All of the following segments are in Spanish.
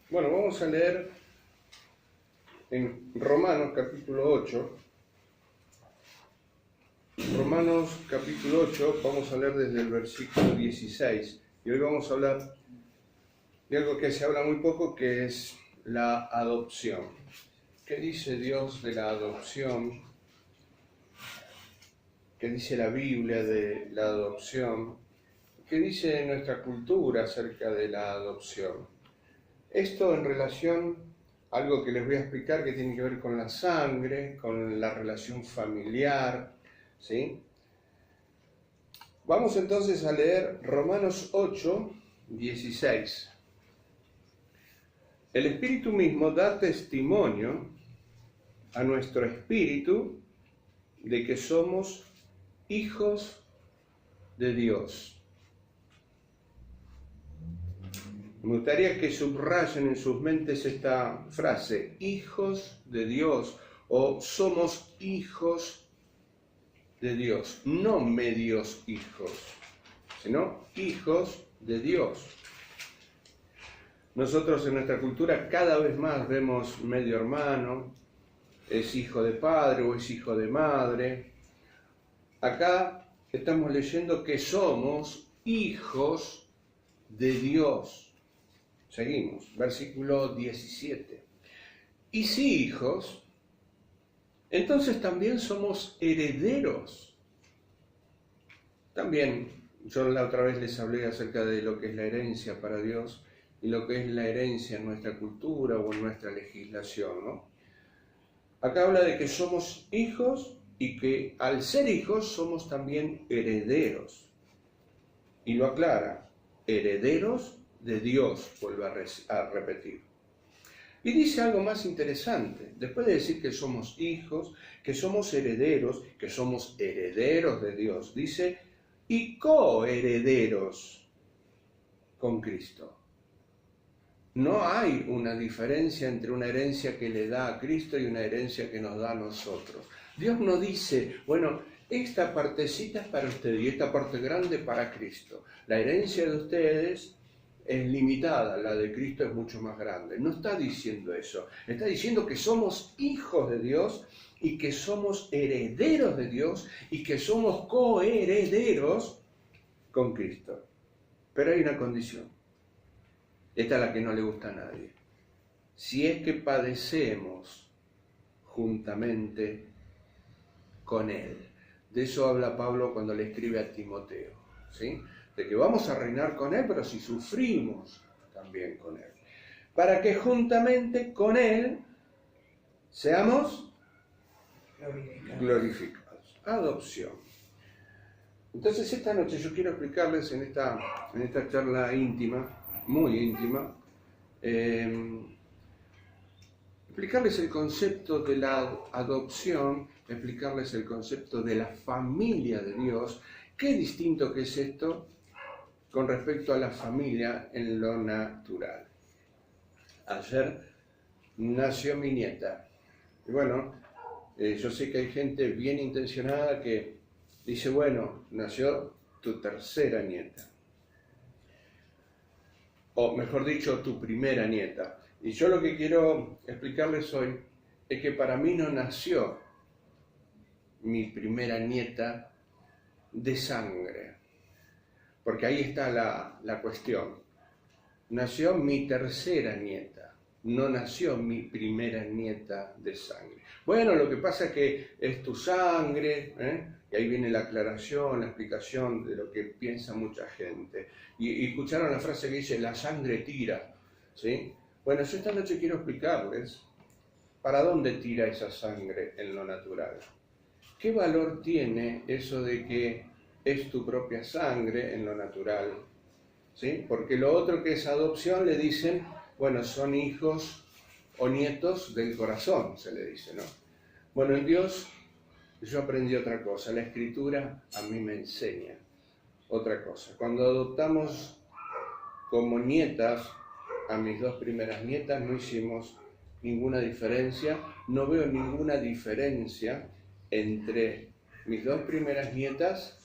Bueno, vamos a leer en Romanos capítulo 8. Romanos capítulo 8, vamos a leer desde el versículo 16. Y hoy vamos a hablar de algo que se habla muy poco, que es la adopción. ¿Qué dice Dios de la adopción? ¿Qué dice la Biblia de la adopción? ¿Qué dice nuestra cultura acerca de la adopción? Esto en relación a algo que les voy a explicar que tiene que ver con la sangre, con la relación familiar, ¿sí? Vamos entonces a leer Romanos 8, 16. El Espíritu mismo da testimonio a nuestro espíritu de que somos hijos de Dios. Me gustaría que subrayen en sus mentes esta frase, hijos de Dios, o somos hijos de Dios, no medios hijos, sino hijos de Dios. Nosotros en nuestra cultura cada vez más vemos medio hermano, es hijo de padre o es hijo de madre. Acá estamos leyendo que somos hijos de Dios. Seguimos, versículo 17. Y si hijos, entonces también somos herederos. También, yo la otra vez les hablé acerca de lo que es la herencia para Dios y lo que es la herencia en nuestra cultura o en nuestra legislación, ¿no? Acá habla de que somos hijos y que al ser hijos somos también herederos. Y lo aclara, herederos de Dios, vuelve a repetir. Y dice algo más interesante, después de decir que somos hijos, que somos herederos de Dios, dice, y coherederos con Cristo. No hay una diferencia entre una herencia que le da a Cristo y una herencia que nos da a nosotros. Dios no dice, bueno, esta partecita es para usted y esta parte grande para Cristo. La herencia de ustedes es limitada, la de Cristo es mucho más grande. No está diciendo eso. Está diciendo que somos hijos de Dios y que somos herederos de Dios y que somos coherederos con Cristo. Pero hay una condición. Esta es la que no le gusta a nadie. Si es que padecemos juntamente con Él. De eso habla Pablo cuando le escribe a Timoteo, ¿sí? De que vamos a reinar con Él, pero si sufrimos también con Él. Para que juntamente con Él seamos glorificados. Adopción. Entonces esta noche yo quiero explicarles en esta charla íntima, muy íntima, explicarles el concepto de la adopción, explicarles el concepto de la familia de Dios. Qué distinto que es esto con respecto a la familia en lo natural. Ayer nació mi nieta. Y bueno, yo sé que hay gente bien intencionada que dice, bueno, nació tu tercera nieta. O mejor dicho, tu primera nieta. Y yo lo que quiero explicarles hoy es que para mí no nació mi primera nieta de sangre. Porque ahí está la cuestión. Nació mi tercera nieta, no nació mi primera nieta de sangre. Bueno, lo que pasa es que es tu sangre, y ahí viene la aclaración, la explicación de lo que piensa mucha gente. Y escucharon la frase que dice, la sangre tira, ¿sí? Bueno, yo esta noche quiero explicarles para dónde tira esa sangre en lo natural. ¿Qué valor tiene eso de que es tu propia sangre en lo natural? ¿Sí? Porque lo otro que es adopción le dicen, bueno, son hijos o nietos del corazón, se le dice, ¿no? Bueno, en Dios yo aprendí otra cosa, la Escritura a mí me enseña otra cosa. Cuando adoptamos como nietas a mis dos primeras nietas no hicimos ninguna diferencia, no veo ninguna diferencia entre mis dos primeras nietas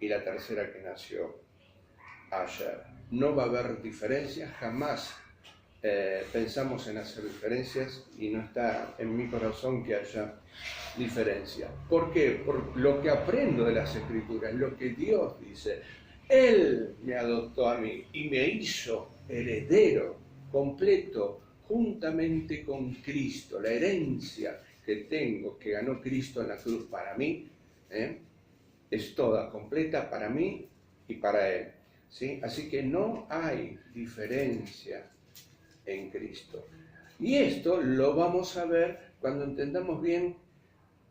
y la tercera que nació ayer. No va a haber diferencia jamás pensamos en hacer diferencias y no está en mi corazón que haya diferencia. ¿Por qué? Por lo que aprendo de las Escrituras, lo que Dios dice. Él me adoptó a mí y me hizo heredero completo juntamente con Cristo. La herencia que tengo, que ganó Cristo en la cruz para mí, es toda completa para mí y para Él. ¿Sí? Así que no hay diferencia en Cristo. Y esto lo vamos a ver cuando entendamos bien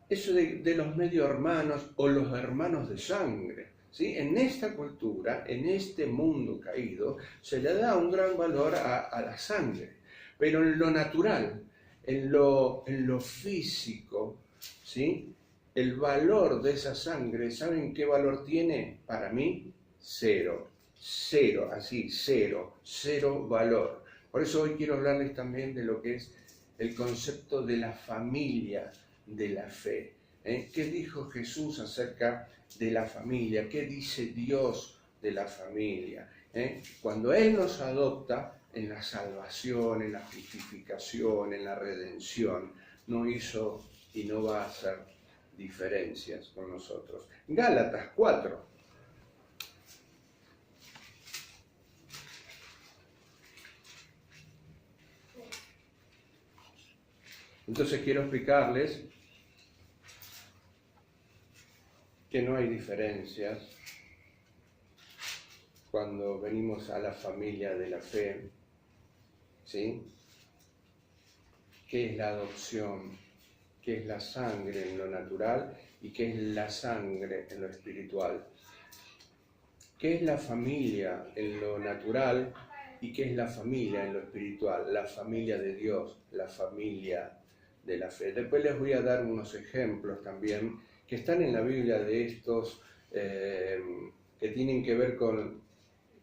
eso de los medio hermanos o los hermanos de sangre. ¿Sí? En esta cultura, en este mundo caído, se le da un gran valor a la sangre, pero en lo natural, en lo físico, ¿sí? El valor de esa sangre, ¿saben qué valor tiene? Para mí, cero, así, cero valor. Por eso hoy quiero hablarles también de lo que es el concepto de la familia de la fe. ¿Qué dijo Jesús acerca de la familia? ¿Qué dice Dios de la familia? Cuando Él nos adopta en la salvación, en la justificación, en la redención, no hizo y no va a hacer diferencias con nosotros. Gálatas 4. Entonces quiero explicarles que no hay diferencias cuando venimos a la familia de la fe, ¿sí? ¿Qué es la adopción? ¿Qué es la sangre en lo natural? ¿Y qué es la sangre en lo espiritual? ¿Qué es la familia en lo natural? ¿Y qué es la familia en lo espiritual? La familia de Dios, la familia de la fe. Después les voy a dar unos ejemplos también que están en la Biblia de estos que tienen que ver con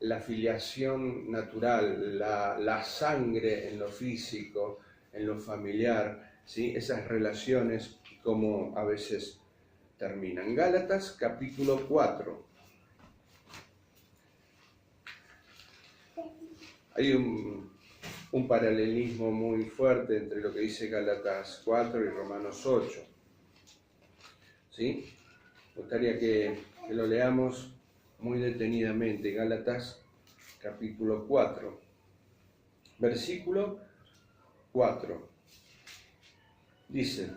la filiación natural, la sangre en lo físico, en lo familiar, ¿sí? Esas relaciones y cómo a veces terminan. Gálatas capítulo 4. Hay un paralelismo muy fuerte entre lo que dice Gálatas 4 y Romanos 8. ¿Sí? Me gustaría que lo leamos muy detenidamente. Gálatas capítulo 4, versículo 4. Dice: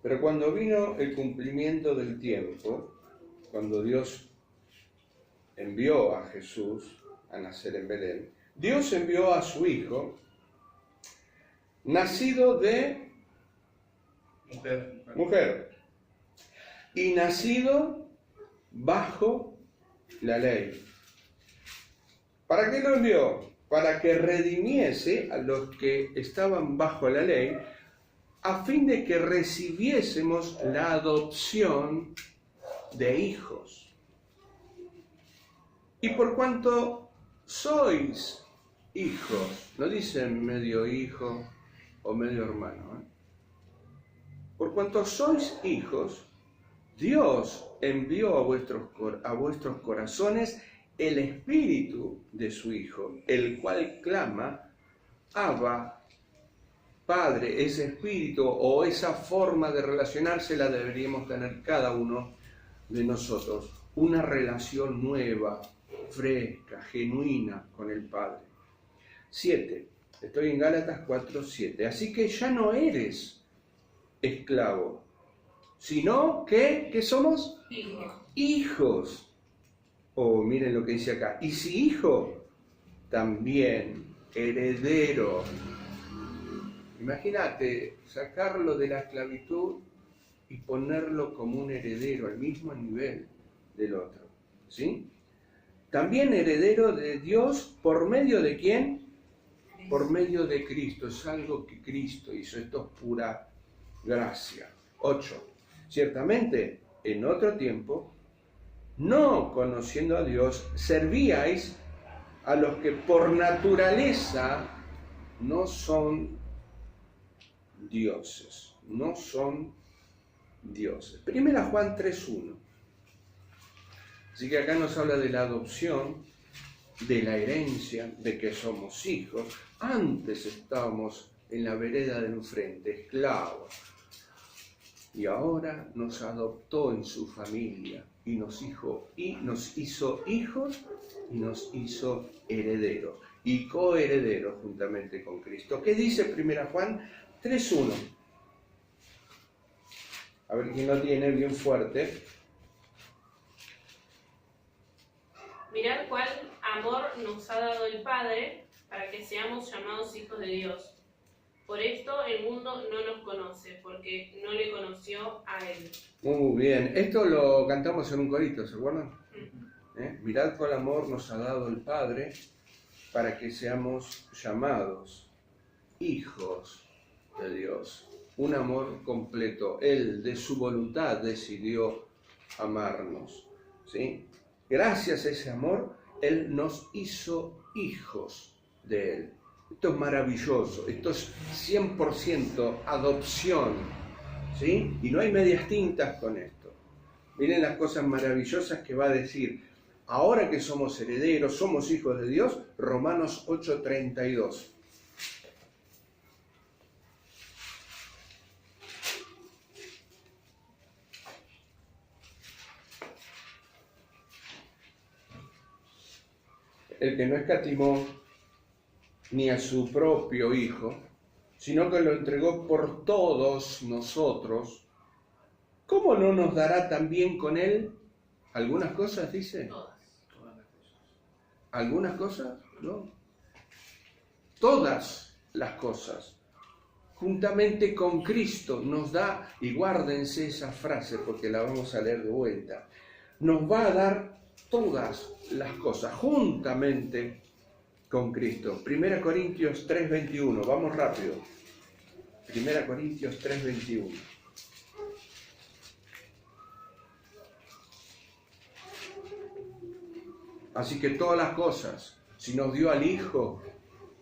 pero cuando vino el cumplimiento del tiempo, cuando Dios envió a Jesús a nacer en Belén, Dios envió a su Hijo, nacido de mujer y nacido bajo la ley. ¿Para qué lo envió? Para que redimiese a los que estaban bajo la ley, a fin de que recibiésemos la adopción de hijos. Y por cuanto sois hijos, no dicen medio hijo o medio hermano, por cuanto sois hijos, Dios envió a vuestros corazones el espíritu de su Hijo, el cual clama: Abba, Padre. Ese espíritu o esa forma de relacionarse la deberíamos tener cada uno de nosotros. Una relación nueva, fresca, genuina con el Padre. 7. Estoy en Gálatas 4:7. Así que ya no eres esclavo, sino que, ¿qué somos? Hijos. Oh, miren lo que dice acá. Y si hijo, también heredero. Imagínate sacarlo de la esclavitud y ponerlo como un heredero al mismo nivel del otro. ¿Sí? También heredero de Dios, ¿por medio de quién? Por medio de Cristo. Es algo que Cristo hizo. Esto es pura gracia. 8. Ciertamente, en otro tiempo, no conociendo a Dios, servíais a los que por naturaleza no son dioses. No son dioses. Primera Juan 3:1. Así que acá nos habla de la adopción de la herencia, de que somos hijos. Antes estábamos en la vereda del enfrente, esclavos. Y ahora nos adoptó en su familia y nos hizo hijos y nos hizo herederos y coherederos juntamente con Cristo. ¿Qué dice 1 Juan 3:1? A ver quién lo tiene bien fuerte. Mirad cuál amor nos ha dado el Padre para que seamos llamados hijos de Dios. Por esto el mundo no nos conoce, porque no le conoció a Él. Muy bien. Esto lo cantamos en un corito, ¿se acuerdan? Mirad cuál amor nos ha dado el Padre para que seamos llamados hijos de Dios. Un amor completo. Él, de su voluntad, decidió amarnos, ¿sí? Gracias a ese amor, Él nos hizo hijos de Él. Esto es maravilloso, esto es 100% adopción, ¿sí? Y no hay medias tintas con esto. Miren las cosas maravillosas que va a decir. Ahora que somos herederos, somos hijos de Dios, Romanos 8:32. El que no escatimó ni a su propio Hijo, sino que lo entregó por todos nosotros, ¿cómo no nos dará también con Él algunas cosas, dice? Todas. ¿Algunas cosas? No. Todas las cosas. Juntamente con Cristo nos da, y guárdense esa frase porque la vamos a leer de vuelta, nos va a dar todas las cosas, juntamente con Cristo. 1 Corintios 3:21, vamos rápido. 1 Corintios 3:21. Así que todas las cosas, si nos dio al Hijo,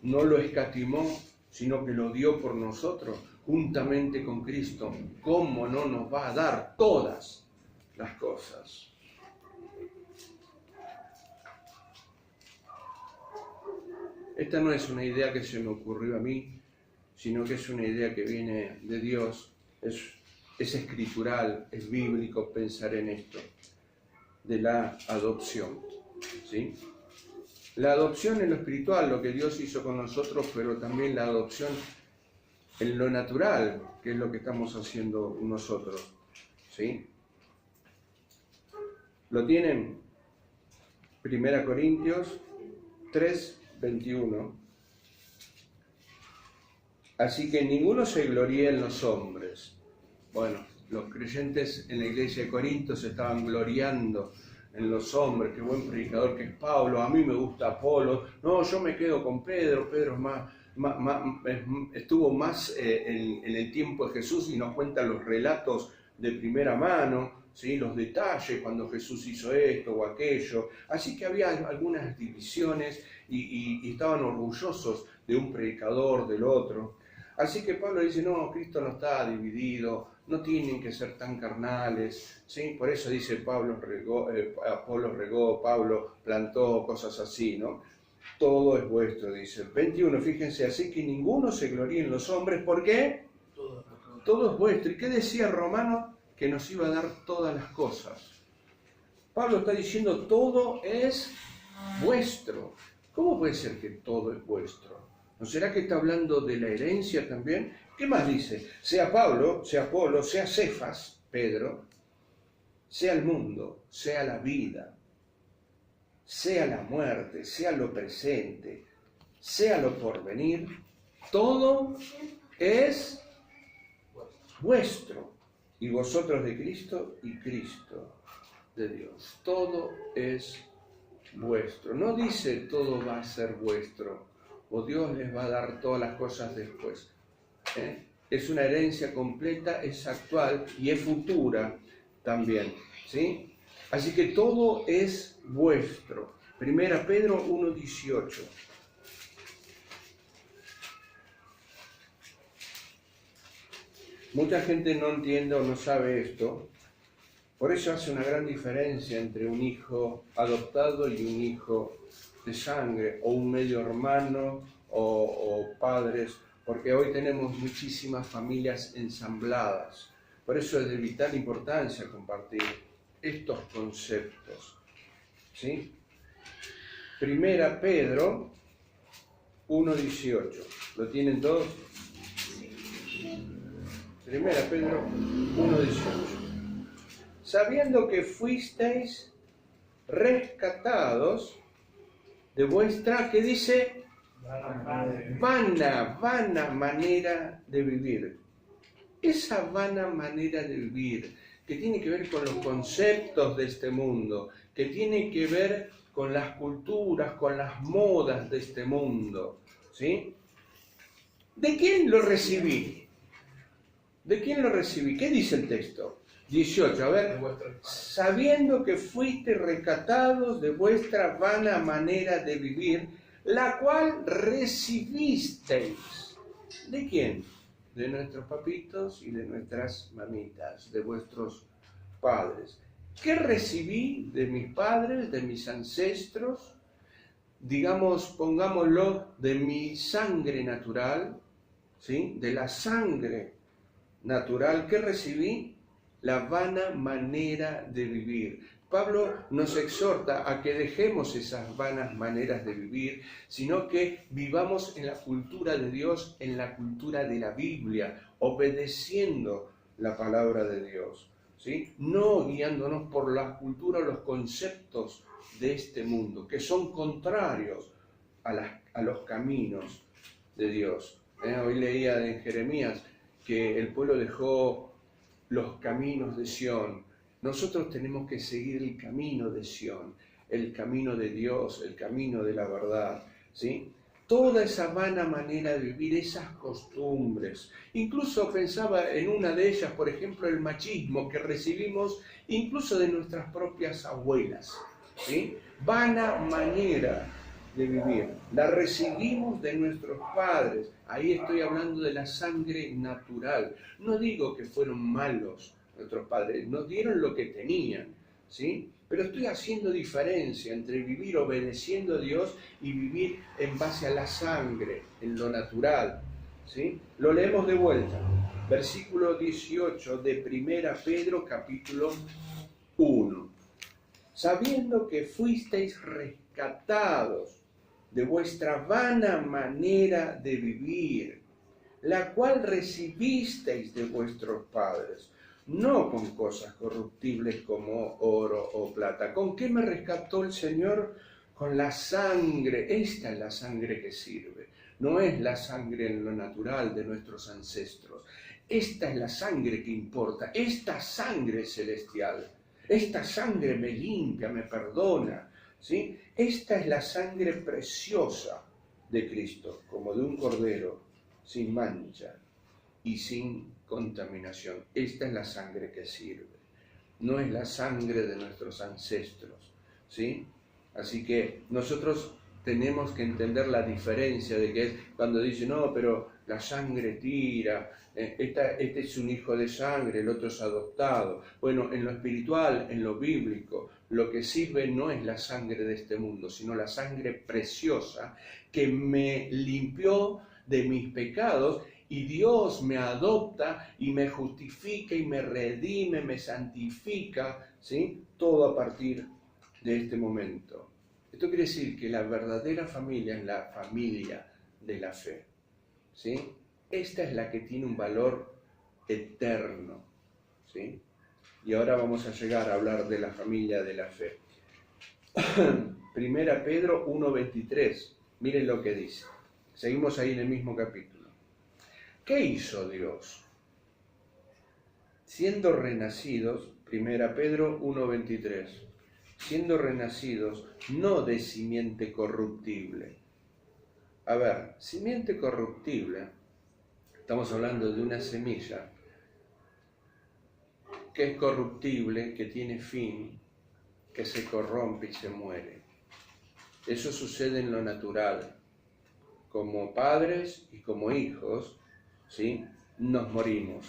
no lo escatimó, sino que lo dio por nosotros, juntamente con Cristo, ¿cómo no nos va a dar todas las cosas? Esta no es una idea que se me ocurrió a mí, sino que es una idea que viene de Dios, es escritural, es bíblico pensar en esto, de la adopción, ¿sí? La adopción en lo espiritual, lo que Dios hizo con nosotros, pero también la adopción en lo natural, que es lo que estamos haciendo nosotros, ¿sí? ¿Lo tienen? 1 Corintios 3:21. Así que ninguno se gloríe en los hombres. Bueno, los creyentes en la iglesia de Corinto se estaban gloriando en los hombres. Qué buen predicador que es Pablo, a mí me gusta Apolo. No, yo me quedo con Pedro. Pedro estuvo más en el tiempo de Jesús y nos cuenta los relatos de primera mano, ¿sí? Los detalles cuando Jesús hizo esto o aquello. Así que había algunas divisiones y estaban orgullosos de un predicador, del otro. Así que Pablo dice, no, Cristo no está dividido, no tienen que ser tan carnales, ¿sí? Por eso dice Apolo regó, Pablo plantó, cosas así, ¿no? Todo es vuestro, dice. 21, fíjense, así que ninguno se gloríe en los hombres, ¿por qué? Todo es vuestro. ¿Y qué decía Romano? Que nos iba a dar todas las cosas. Pablo está diciendo, todo es vuestro. ¿Cómo puede ser que todo es vuestro? ¿No será que está hablando de la herencia también? ¿Qué más dice? Sea Pablo, sea Apolo, sea Cefas, Pedro, sea el mundo, sea la vida, sea la muerte, sea lo presente, sea lo porvenir, todo es vuestro. Y vosotros de Cristo y Cristo de Dios. Todo es vuestro. No dice todo va a ser vuestro. O Dios les va a dar todas las cosas después. Es una herencia completa, es actual y es futura también, ¿sí? Así que todo es vuestro. 1 Pedro 1:18. Mucha gente no entiende o no sabe esto. Por eso hace una gran diferencia entre un hijo adoptado y un hijo de sangre o un medio hermano o padres, porque hoy tenemos muchísimas familias ensambladas. Por eso es de vital importancia compartir estos conceptos, ¿sí? Primera Pedro 1:18. ¿Lo tienen todos? Primera Pedro 1:18. Sabiendo que fuisteis rescatados de vuestra, ¿qué dice? Vana manera de vivir. Esa vana manera de vivir, que tiene que ver con los conceptos de este mundo, que tiene que ver con las culturas, con las modas de este mundo, ¿sí? ¿De quién lo recibí? ¿De quién lo recibí? ¿Qué dice el texto? 18, a ver. Sabiendo que fuiste rescatados de vuestra vana manera de vivir, la cual recibisteis. ¿De quién? De nuestros papitos y de nuestras mamitas, de vuestros padres. ¿Qué recibí de mis padres, de mis ancestros? Digamos, pongámoslo, de mi sangre natural, ¿sí? De la sangre natural. ¿Qué recibí? La vana manera de vivir. Pablo nos exhorta a que dejemos esas vanas maneras de vivir, sino que vivamos en la cultura de Dios, en la cultura de la Biblia, obedeciendo la palabra de Dios, ¿sí? No guiándonos por la cultura o los conceptos de este mundo, que son contrarios a los caminos de Dios. Hoy leía en Jeremías que el pueblo dejó los caminos de Sión. Nosotros tenemos que seguir el camino de Sión, el camino de Dios, el camino de la verdad, ¿sí? Toda esa vana manera de vivir, esas costumbres. Incluso pensaba en una de ellas, por ejemplo, el machismo que recibimos incluso de nuestras propias abuelas, ¿sí? Vana manera de vivir. La recibimos de nuestros padres. Ahí estoy hablando de la sangre natural. No digo que fueron malos nuestros padres, nos dieron lo que tenían, ¿sí? Pero estoy haciendo diferencia entre vivir obedeciendo a Dios y vivir en base a la sangre, en lo natural, ¿sí? Lo leemos de vuelta. Versículo 18 de Primera Pedro, capítulo 1. Sabiendo que fuisteis rescatados de vuestra vana manera de vivir, la cual recibisteis de vuestros padres, no con cosas corruptibles como oro o plata. ¿Con qué me rescató el Señor? Con la sangre. Esta es la sangre que sirve. No es la sangre en lo natural de nuestros ancestros. Esta es la sangre que importa. Esta sangre celestial. Esta sangre me limpia, me perdona, ¿sí? Esta es la sangre preciosa de Cristo, como de un cordero, sin mancha y sin contaminación. Esta es la sangre que sirve. No es la sangre de nuestros ancestros, ¿sí? Así que nosotros tenemos que entender la diferencia de que es cuando dicen, no, pero la sangre tira, este es un hijo de sangre, el otro es adoptado. Bueno, en lo espiritual, en lo bíblico, lo que sirve no es la sangre de este mundo, sino la sangre preciosa que me limpió de mis pecados y Dios me adopta y me justifica y me redime, me santifica, ¿sí? Todo a partir de este momento. Esto quiere decir que la verdadera familia es la familia de la fe, ¿sí? Esta es la que tiene un valor eterno, ¿sí? Y ahora vamos a llegar a hablar de la familia de la fe. Primera Pedro 1:23, miren lo que dice. Seguimos ahí en el mismo capítulo. ¿Qué hizo Dios? Siendo renacidos, Primera Pedro 1:23, siendo renacidos no de simiente corruptible. A ver, simiente corruptible, estamos hablando de una semilla que es corruptible, que tiene fin, que se corrompe y se muere. Eso sucede en lo natural. Como padres y como hijos, ¿sí? Nos morimos.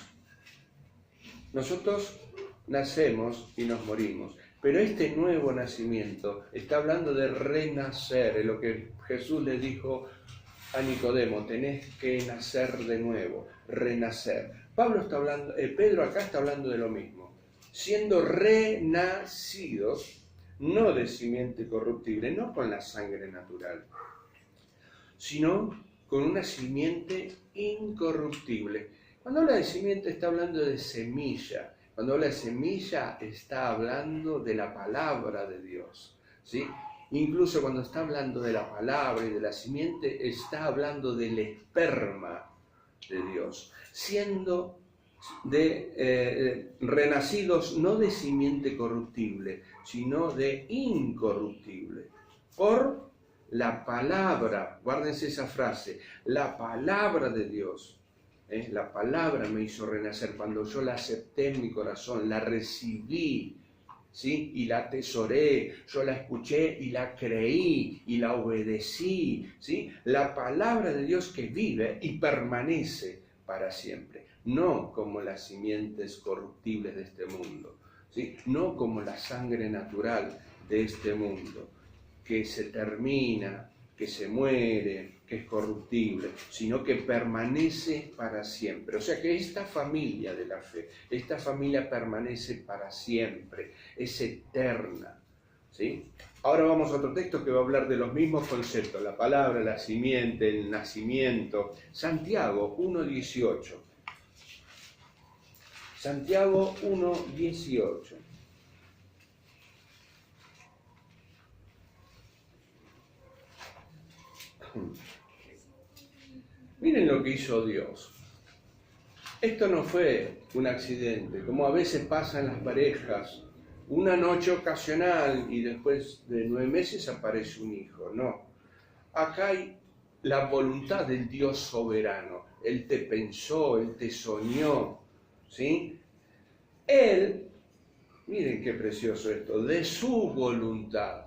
Nosotros nacemos y nos morimos, Pero este nuevo nacimiento está hablando de renacer, es lo que Jesús le dijo a Nicodemo: tenés que nacer de nuevo, renacer. Pedro acá está hablando de lo mismo, siendo renacidos, no de simiente corruptible, no con la sangre natural, sino con una simiente incorruptible. Cuando habla de simiente está hablando de semilla. Cuando habla de semilla está hablando de la palabra de Dios, ¿sí? Incluso cuando está hablando de la palabra y de la simiente, está hablando del esperma de Dios, siendo renacidos no de simiente corruptible, sino de incorruptible, por la palabra. Guárdense esa frase, la palabra de Dios. La palabra me hizo renacer cuando yo la acepté en mi corazón, la recibí, ¿sí? Y la atesoré, yo la escuché y la creí y la obedecí, ¿sí? La palabra de Dios que vive y permanece para siempre, no como las simientes corruptibles de este mundo, ¿sí? No como la sangre natural de este mundo, que se termina, que se muere, que es corruptible, sino que permanece para siempre. O sea que esta familia de la fe, esta familia permanece para siempre, es eterna, ¿sí? Ahora vamos a otro texto que va a hablar de los mismos conceptos, la palabra, la simiente, el nacimiento. Santiago 1:18. Santiago 1:18. Miren lo que hizo Dios. Esto no fue un accidente, como a veces pasa en las parejas, una noche ocasional y después de 9 meses aparece un hijo. No, acá hay la voluntad del Dios soberano. Él te pensó, Él te soñó, ¿sí? Él, miren qué precioso esto, de su voluntad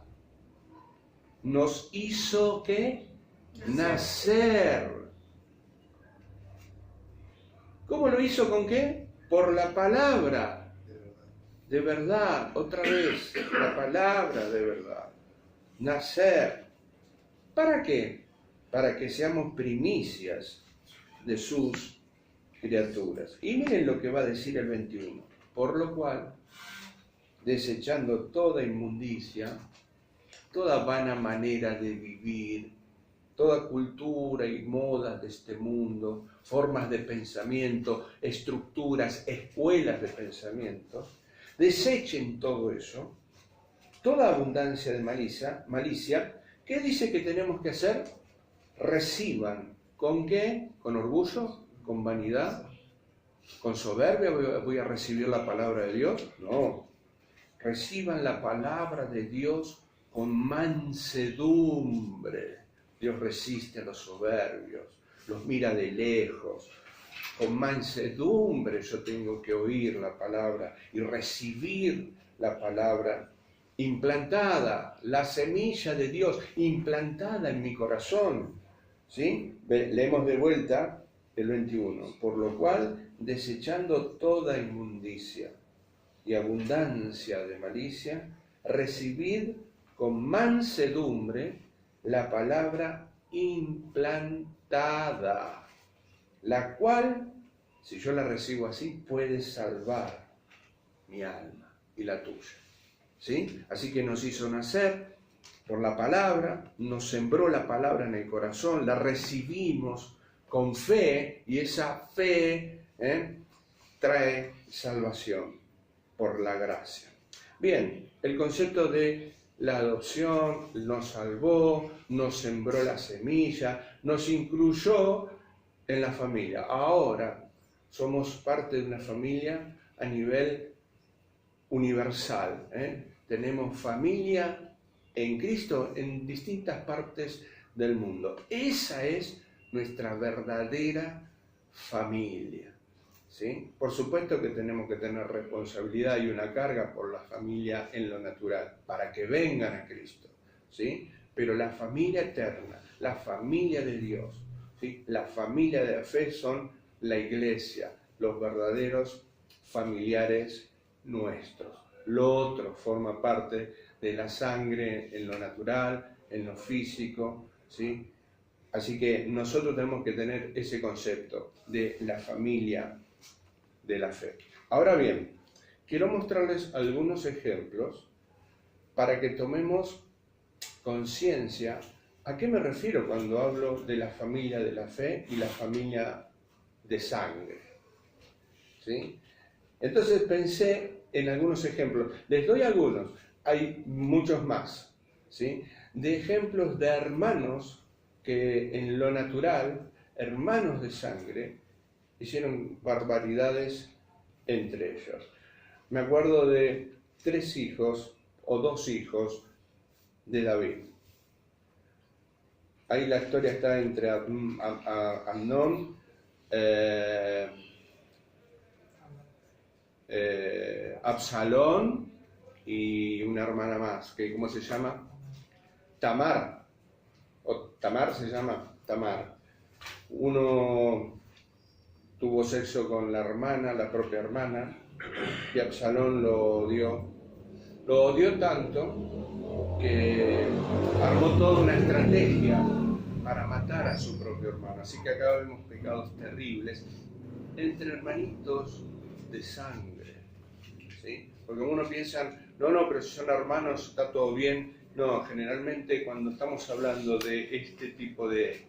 nos hizo, ¿qué? Nacer. ¿Cómo lo hizo? ¿Con qué? Por la palabra de verdad. Otra vez, la palabra de verdad. Nacer. ¿Para qué? Para que seamos primicias de sus criaturas. Y miren lo que va a decir el 21. Por lo cual, desechando toda inmundicia, toda vana manera de vivir, toda cultura y modas de este mundo, formas de pensamiento, estructuras, escuelas de pensamiento, desechen todo eso, toda abundancia de malicia, ¿qué dice que tenemos que hacer? Reciban. ¿Con qué? ¿Con orgullo? ¿Con vanidad? ¿Con soberbia voy a recibir la palabra de Dios? No. Reciban la palabra de Dios con mansedumbre. Dios resiste a los soberbios, los mira de lejos. Con mansedumbre yo tengo que oír la palabra y recibir la palabra implantada, la semilla de Dios implantada en mi corazón. ¿Sí? Leemos de vuelta el 21. Por lo cual, desechando toda inmundicia y abundancia de malicia, recibid con mansedumbre la palabra implantada, la cual, si yo la recibo así, puede salvar mi alma y la tuya. ¿Sí? Así que nos hizo nacer por la palabra, nos sembró la palabra en el corazón, la recibimos con fe y esa fe trae salvación por la gracia. Bien, el concepto de la adopción nos salvó, nos sembró la semilla, nos incluyó en la familia. Ahora somos parte de una familia a nivel universal. Tenemos familia en Cristo en distintas partes del mundo. Esa es nuestra verdadera familia. ¿Sí? Por supuesto que tenemos que tener responsabilidad y una carga por la familia en lo natural, para que vengan a Cristo, ¿sí? Pero la familia eterna, la familia de Dios, ¿sí? La familia de la fe son la iglesia, los verdaderos familiares nuestros. lo otro forma parte de la sangre en lo natural, en lo físico, ¿sí? Así que nosotros tenemos que tener ese concepto de la familia de la fe. Ahora bien, quiero mostrarles algunos ejemplos para que tomemos conciencia a qué me refiero cuando hablo de la familia de la fe y la familia de sangre, ¿sí? Entonces pensé en algunos ejemplos. Les doy algunos, hay muchos más, ¿sí? De ejemplos de hermanos que en lo natural, hermanos de sangre, hicieron barbaridades entre ellos. Me acuerdo de 3 hijos o 2 hijos de David. Ahí la historia está entre Amnón, Absalón y una hermana más, que ¿cómo se llama? Tamar. O Tamar se llama Tamar. Uno tuvo sexo con la hermana, la propia hermana, y Absalón lo odió. Lo odió tanto que armó toda una estrategia para matar a su propio hermano. Así que acá vemos pecados terribles entre hermanitos de sangre, ¿sí? Porque uno piensa, no, pero si son hermanos está todo bien. No, generalmente cuando estamos hablando de este tipo de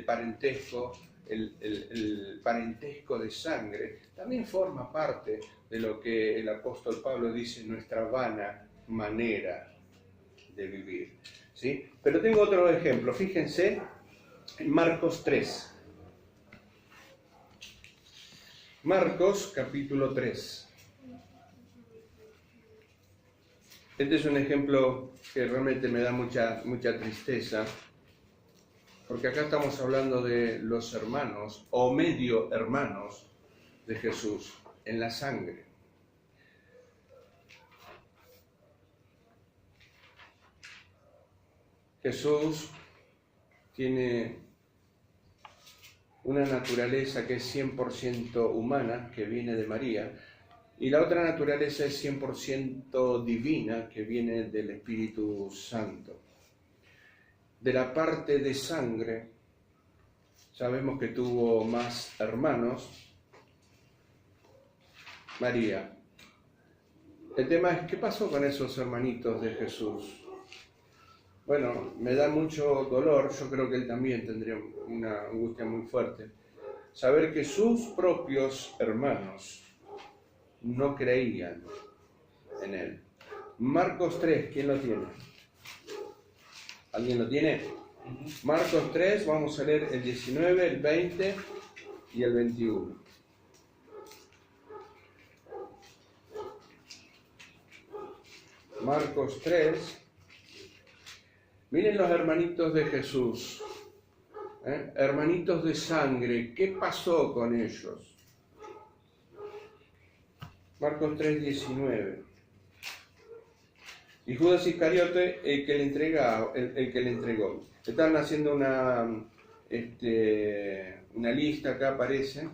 parentesco, el parentesco de sangre también forma parte de lo que el apóstol Pablo dice, nuestra vana manera de vivir, ¿sí? Pero tengo otro ejemplo, fíjense en Marcos 3. Marcos capítulo 3. Este es un ejemplo que realmente me da mucha tristeza, porque acá estamos hablando de los hermanos o medio hermanos de Jesús en la sangre. Jesús tiene una naturaleza que es 100% humana, que viene de María, y la otra naturaleza es 100% divina, que viene del Espíritu Santo. De la parte de sangre, sabemos que tuvo más hermanos, María. El tema es, ¿qué pasó con esos hermanitos de Jesús? Bueno, me da mucho dolor, yo creo que él también tendría una angustia muy fuerte, saber que sus propios hermanos no creían en él. Marcos 3, ¿quién lo tiene? ¿Alguien lo tiene? Marcos 3, vamos a leer el 19, el 20 y el 21. Marcos 3. Miren los hermanitos de Jesús, hermanitos de sangre, ¿qué pasó con ellos? Marcos 3, 19. Y Judas Iscariote, el que le entregó. Están haciendo una lista, acá aparece,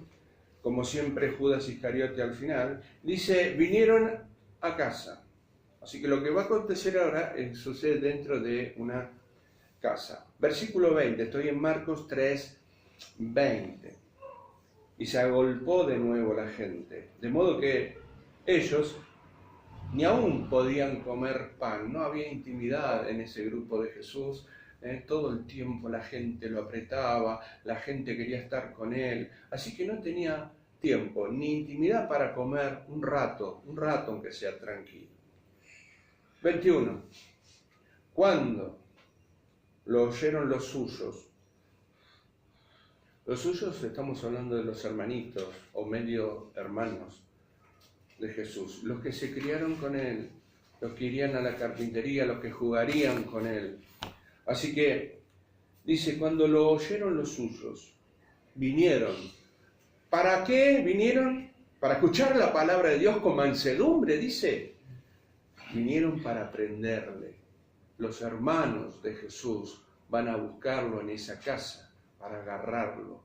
como siempre Judas Iscariote al final, dice, vinieron a casa. Así que lo que va a acontecer ahora sucede dentro de una casa. Versículo 20, estoy en Marcos 3, 20. Y se agolpó de nuevo la gente, de modo que ellos ni aún podían comer pan, no había intimidad en ese grupo de Jesús. Todo el tiempo la gente lo apretaba, la gente quería estar con él, así que no tenía tiempo ni intimidad para comer un rato aunque sea tranquilo. 21. Cuando lo oyeron los suyos, estamos hablando de los hermanitos o medio hermanos de Jesús, los que se criaron con él, los que irían a la carpintería, los que jugarían con él. Así que, dice, cuando lo oyeron los suyos, vinieron. ¿Para qué vinieron? Para escuchar la palabra de Dios con mansedumbre, dice. Vinieron para aprenderle. Los hermanos de Jesús van a buscarlo en esa casa para agarrarlo.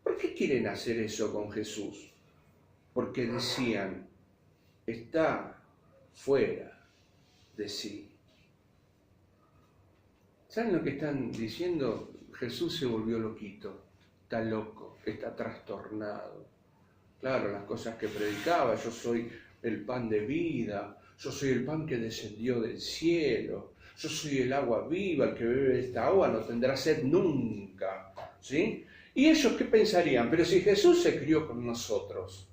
¿Por qué quieren hacer eso con Jesús? Porque decían, está fuera de sí. ¿Saben lo que están diciendo? Jesús se volvió loquito, está loco, está trastornado. Claro, las cosas que predicaba, yo soy el pan de vida, yo soy el pan que descendió del cielo, yo soy el agua viva, el que bebe esta agua no tendrá sed nunca, ¿sí? ¿Y ellos qué pensarían? Pero si Jesús se crió con nosotros,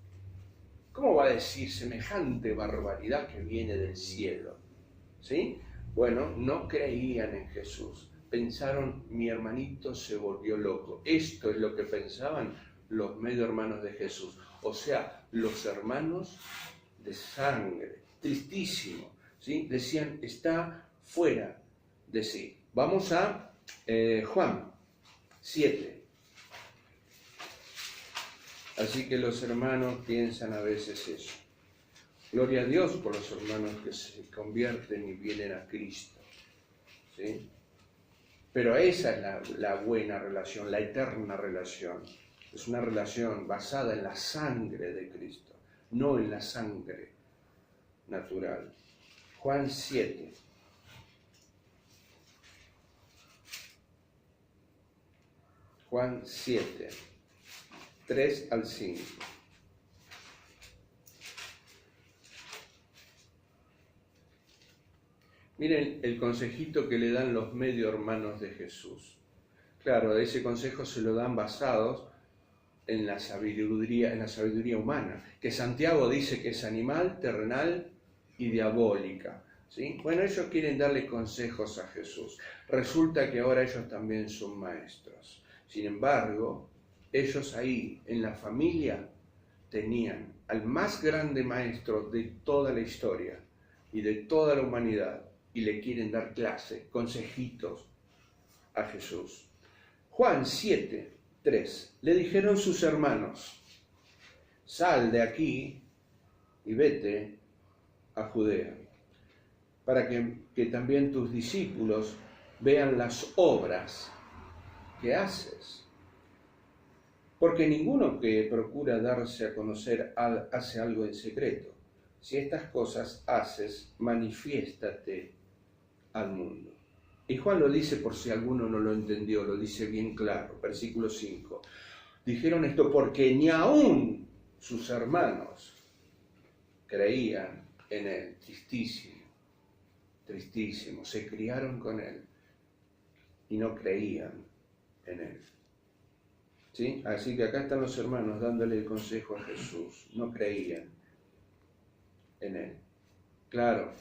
¿cómo va a decir semejante barbaridad que viene del cielo? ¿Sí? Bueno, no creían en Jesús. Pensaron, mi hermanito se volvió loco. Esto es lo que pensaban los medio hermanos de Jesús. O sea, los hermanos de sangre. Tristísimo. ¿Sí? Decían, está fuera de sí. Vamos a Juan 7. Así que los hermanos piensan a veces eso. Gloria a Dios por los hermanos que se convierten y vienen a Cristo. ¿Sí? Pero esa es la buena relación, la eterna relación. Es una relación basada en la sangre de Cristo, no en la sangre natural. Juan 7. Juan 7, 3 al 5. Miren el consejito que le dan los medio hermanos de Jesús. Claro, ese consejo se lo dan basados en la sabiduría humana, que Santiago dice que es animal, terrenal y diabólica. ¿Sí? Bueno, ellos quieren darle consejos a Jesús. Resulta que ahora ellos también son maestros. Sin embargo, ellos ahí, en la familia, tenían al más grande maestro de toda la historia y de toda la humanidad, y le quieren dar clase, consejitos a Jesús. Juan 7, 3. Le dijeron sus hermanos, sal de aquí y vete a Judea, para que también tus discípulos vean las obras que haces. Porque ninguno que procura darse a conocer hace algo en secreto. Si estas cosas haces, manifiéstate al mundo. Y Juan lo dice por si alguno no lo entendió, lo dice bien claro, versículo 5. Dijeron esto porque ni aún sus hermanos creían en él. Tristísimo, tristísimo. Se criaron con él y no creían en él. ¿Sí? Así que acá están los hermanos dándole el consejo a Jesús. No creían en él. Claro.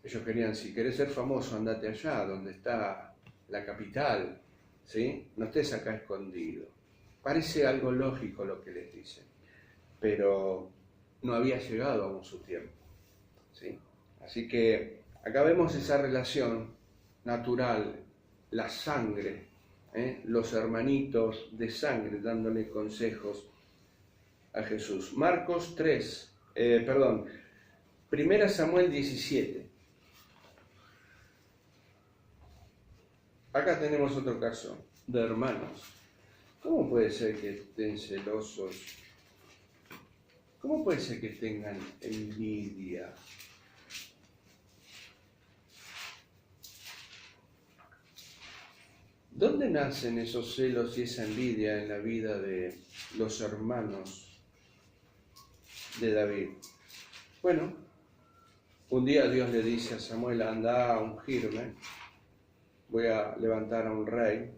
Ellos querían, si querés ser famoso, andate allá, donde está la capital, ¿sí? No estés acá escondido. Parece algo lógico lo que les dicen, pero no había llegado aún su tiempo, ¿sí? Así que acá vemos esa relación natural, la sangre, los hermanitos de sangre dándole consejos a Jesús. Marcos 3, 1 Samuel 17. Acá tenemos otro caso de hermanos. ¿Cómo puede ser que estén celosos? ¿Cómo puede ser que tengan envidia? ¿Dónde nacen esos celos y esa envidia en la vida de los hermanos de David? Bueno, un día Dios le dice a Samuel, anda a ungirme, voy a levantar a un rey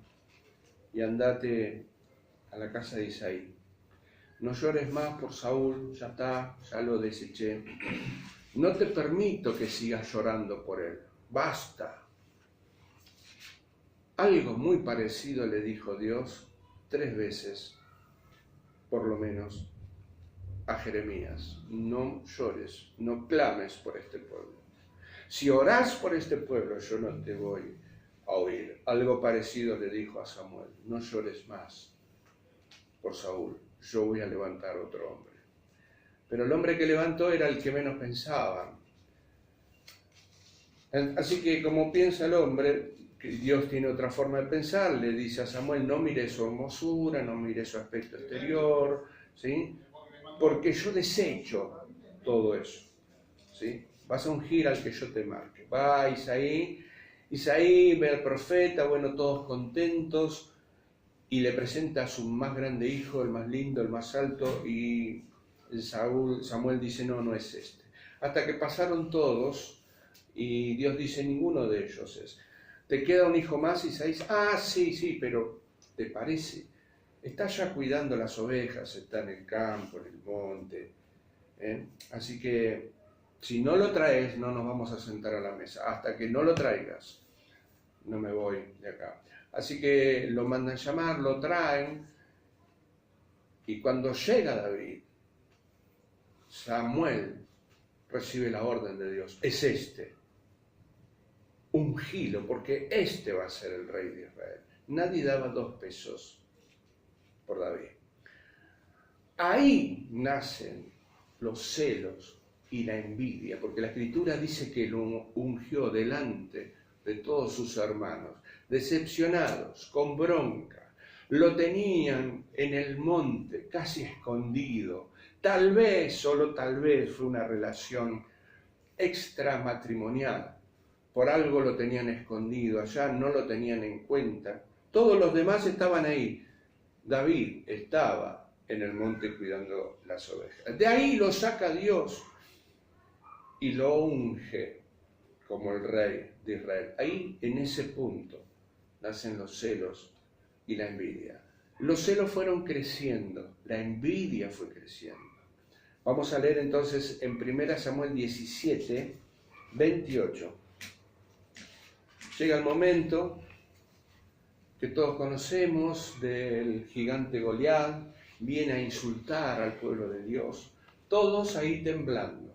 y andate a la casa de Isaí. No llores más por Saúl, ya está, ya lo deseché. No te permito que sigas llorando por él, basta. Algo muy parecido le dijo Dios 3 veces, por lo menos, a Jeremías. No llores, no clames por este pueblo. Si orás por este pueblo, yo no te voy a oír. Algo parecido le dijo a Samuel, no llores más por Saúl, yo voy a levantar otro hombre. Pero el hombre que levantó era el que menos pensaban. Así que como piensa el hombre, que Dios tiene otra forma de pensar, le dice a Samuel, no mire su hermosura, no mire su aspecto exterior, ¿sí? Porque yo desecho todo eso, ¿sí? Vas a ungir al que yo te marque. Va Isaí ve al profeta, bueno, todos contentos, y le presenta a su más grande hijo, el más lindo, el más alto, y Samuel dice, no, no es este. Hasta que pasaron todos, y Dios dice, ninguno de ellos es. ¿Te queda un hijo más, Isaí? Ah, sí, pero ¿te parece? Está ya cuidando las ovejas, está en el campo, en el monte. Así que si no lo traes, no nos vamos a sentar a la mesa. Hasta que no lo traigas, no me voy de acá. Así que lo mandan llamar, lo traen, y cuando llega David, Samuel recibe la orden de Dios. Es este. Ungilo, porque este va a ser el rey de Israel. Nadie daba 2 pesos por David. Ahí nacen los celos y la envidia, porque la Escritura dice que lo ungió delante de todos sus hermanos, decepcionados, con bronca. Lo tenían en el monte, casi escondido. Tal vez, solo tal vez, fue una relación extramatrimonial. Por algo lo tenían escondido, allá no lo tenían en cuenta. Todos los demás estaban ahí. David estaba en el monte cuidando las ovejas. De ahí lo saca Dios y lo unge como el rey de Israel. Ahí, en ese punto, nacen los celos y la envidia. Los celos fueron creciendo, la envidia fue creciendo. Vamos a leer entonces en 1 Samuel 17, 28. Llega el momento que todos conocemos del gigante Goliat, viene a insultar al pueblo de Dios, todos ahí temblando.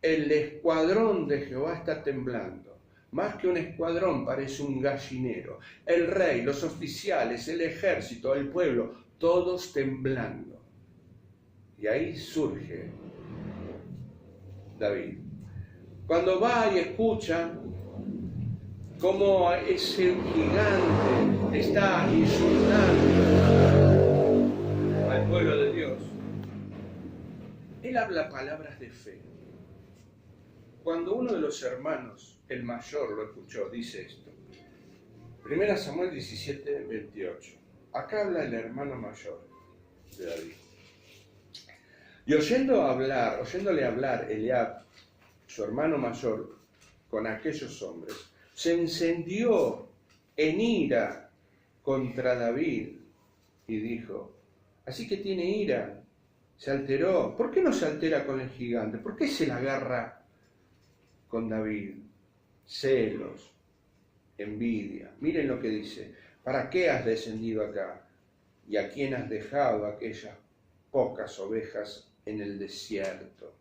El escuadrón de Jehová está temblando, más que un escuadrón parece un gallinero. El rey, los oficiales, el ejército, el pueblo, todos temblando. Y ahí surge David. Cuando va y escucha cómo ese gigante está insultando al pueblo de Dios, él habla palabras de fe. Cuando uno de los hermanos, el mayor, lo escuchó, dice esto. 1 Samuel 17, 28. Acá habla el hermano mayor de David. Y oyéndole hablar Eliab, su hermano mayor, con aquellos hombres, se encendió en ira contra David y dijo, así que tiene ira, se alteró. ¿Por qué no se altera con el gigante? ¿Por qué se la agarra con David? Celos, envidia. Miren lo que dice, ¿para qué has descendido acá? ¿Y a quién has dejado aquellas pocas ovejas en el desierto?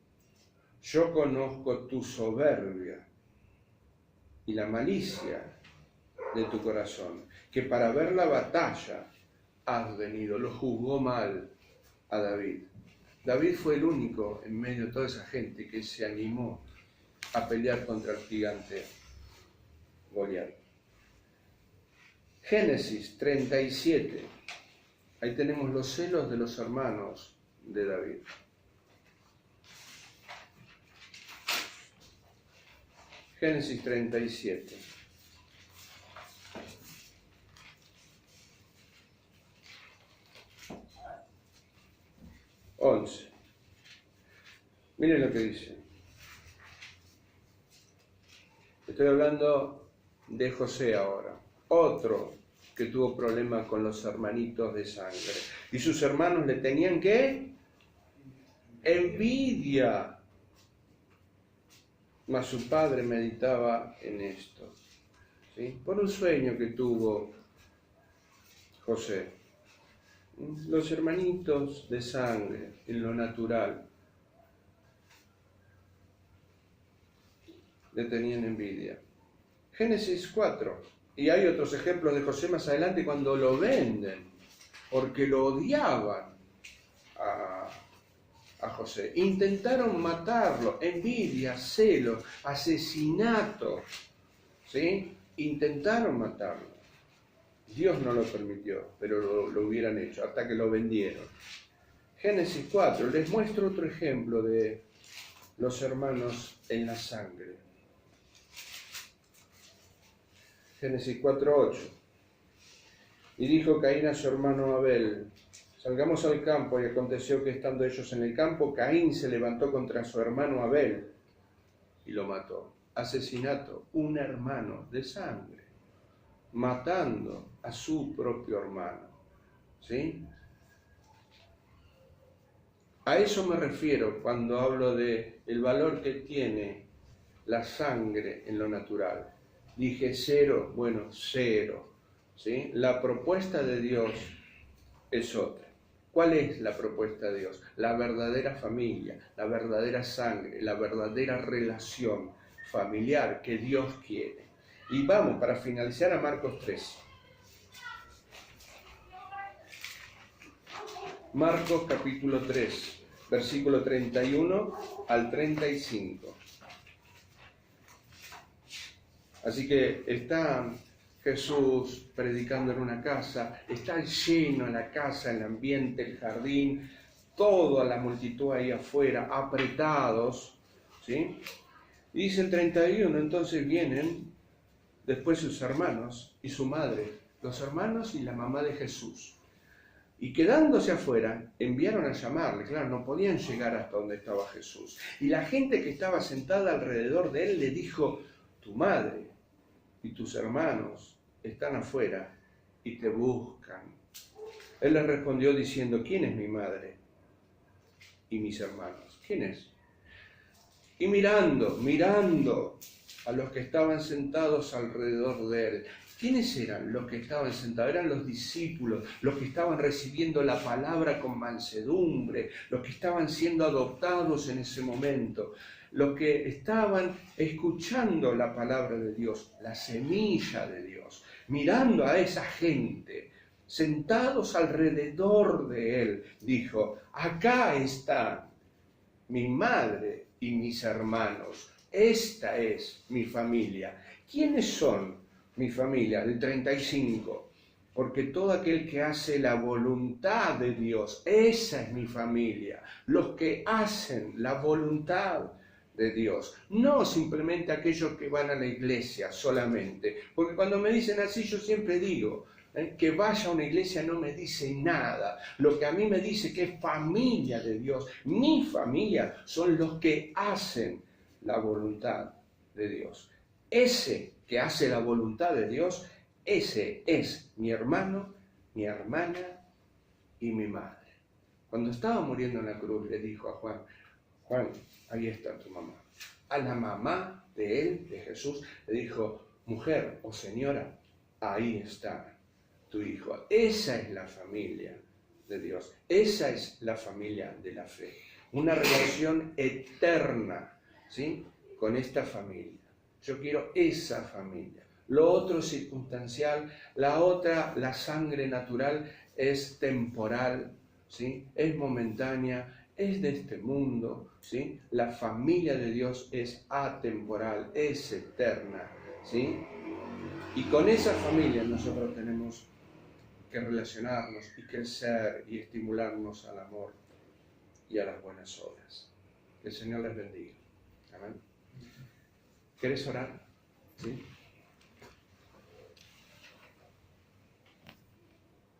Yo conozco tu soberbia y la malicia de tu corazón, que para ver la batalla has venido. Lo juzgó mal a David. David fue el único en medio de toda esa gente que se animó a pelear contra el gigante Goliat. Génesis 37. Ahí tenemos los celos de los hermanos de David. Génesis 37. Miren lo que dice. Estoy hablando de José ahora. Otro que tuvo problemas con los hermanitos de sangre. Y sus hermanos le tenían ¿qué? Envidia. Mas su padre meditaba en esto, ¿sí? Por un sueño que tuvo José. Los hermanitos de sangre, en lo natural, le tenían envidia. Génesis 4. Y hay otros ejemplos de José más adelante cuando lo venden, porque lo odiaban a José. Intentaron matarlo, envidia, celos, asesinato, ¿sí? Intentaron matarlo. Dios no lo permitió, pero lo hubieran hecho, hasta que lo vendieron. Génesis 4, les muestro otro ejemplo de los hermanos en la sangre. Génesis 4:8. Y dijo Caín a su hermano Abel: salgamos al campo. Y aconteció que estando ellos en el campo, Caín se levantó contra su hermano Abel y lo mató. Asesinato, un hermano de sangre, matando a su propio hermano. ¿Sí? A eso me refiero cuando hablo de el valor que tiene la sangre en lo natural. Dije 0, bueno, 0. ¿Sí? La propuesta de Dios es otra. ¿Cuál es la propuesta de Dios? La verdadera familia, la verdadera sangre, la verdadera relación familiar que Dios quiere. Y vamos, para finalizar, a Marcos 3. Marcos capítulo 3, versículo 31 al 35. Así que está Jesús predicando en una casa, está lleno la casa, el ambiente, el jardín, toda la multitud ahí afuera, apretados, ¿sí? Y dice el 31, entonces vienen después sus hermanos y su madre, los hermanos y la mamá de Jesús. Y quedándose afuera, enviaron a llamarle. Claro, no podían llegar hasta donde estaba Jesús. Y la gente que estaba sentada alrededor de él le dijo: tu madre y tus hermanos están afuera y te buscan. Él les respondió diciendo: ¿quién es mi madre y mis hermanos? ¿Quién es? Y mirando a los que estaban sentados alrededor de él. ¿Quiénes eran los que estaban sentados? Eran los discípulos, los que estaban recibiendo la palabra con mansedumbre, los que estaban siendo adoptados en ese momento, los que estaban escuchando la palabra de Dios, la semilla de Dios, mirando a esa gente, sentados alrededor de él, dijo: acá están mi madre y mis hermanos, esta es mi familia. ¿Quiénes son mi familia? El 35. Porque todo aquel que hace la voluntad de Dios, esa es mi familia. Los que hacen la voluntad de Dios, no simplemente aquellos que van a la iglesia solamente. Porque cuando me dicen así, yo siempre digo, que vaya a una iglesia no me dice nada. Lo que a mí me dice que es familia de Dios, mi familia, son los que hacen la voluntad de Dios. Ese que hace la voluntad de Dios, ese es mi hermano, mi hermana y mi madre. Cuando estaba muriendo en la cruz, le dijo a Juan: Juan, ahí está tu mamá. A la mamá de él, de Jesús, le dijo: mujer o señora, ahí está tu hijo. Esa es la familia de Dios. Esa es la familia de la fe. Una relación eterna, ¿sí?, con esta familia. Yo quiero esa familia. Lo otro es circunstancial, la otra, la sangre natural, es temporal, ¿sí?, es momentánea, es de este mundo, ¿sí? La familia de Dios es atemporal, es eterna, ¿sí? Y con esa familia nosotros tenemos que relacionarnos y crecer y estimularnos al amor y a las buenas obras. Que el Señor les bendiga. Amén. ¿Querés orar? ¿Sí?